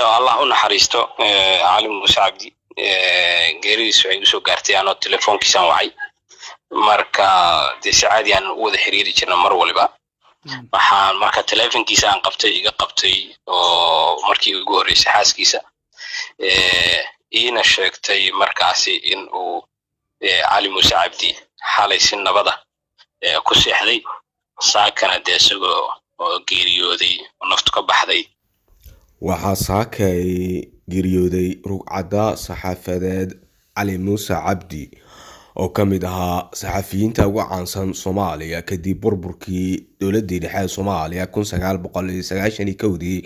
الله naxariisto cali muuse cabdi geeridiisu ay usoo gaartay anoo telefoonkiisan wacay marka de si caadi aan u wada xiriiri jirnay mar waliba waxaan marka telefoonkiisa aan qabtay iga qabtay oo markii ugu horeysay xaaskiisa iina sheegtay markaasi in uu cali muuse cabdi xalay si nabada ku seexday saakana de isagoo geeriyooday naftu ka baxday. waxaa saakay geeriyooday rugcada saxaafadeed cali muuse cabdi oo ka mid ahaa saxafiyiinta ugu caansan Soomaaliya kadib burburkii dowladda dhexe ee Soomaaliya 1991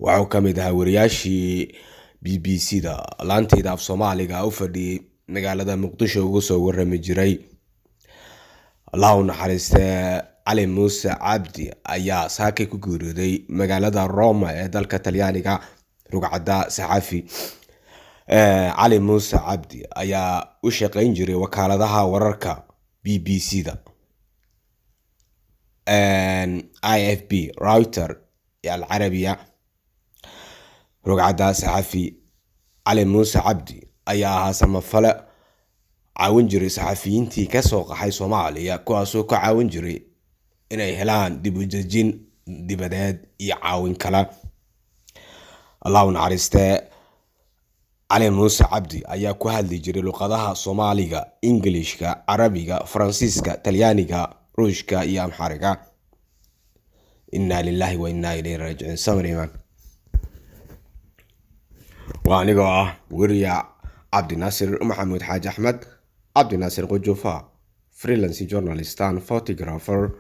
waxaa ka mid ahaa wariyaashii BBC-da laanteeda af Soomaaliga u fadhiyay magaalada Muqdisho ugu soo warrami jiray. Allah u naxariistee cali muuse cabdi ayaa saakay ku geeriyooday magaalada Roma ee dalka Talyaaniga. rugcada saxafi cali muuse cabdi ayaa u shaqeyn jiray wakaaladaha wararka BBC-da IFB Reuters Al Arabiya. rugcada saxafi cali muuse cabdi ayaa ahaa samafale caawin jiray saxafiyiintii ka soo qaxay Soomaaliya kuwaasoo ka caawin jiray inay helaan dib u dejin dibadeed iyo caawin kale. Allah u naxariistee cali muuse cabdi ayaa ku hadli jiray luqadaha Soomaaliga, Ingiriiska, Carabiga, Faransiiska, Talyaaniga, Ruushka iyo Amxaariga. Inna lillahi wa inna ilayhi raaji'uun. Samriman وأنا وريا عبد الناصر محمود حاج أحمد عبد الناصر قجوفا فريلانس جورناليستان فوتوغرافر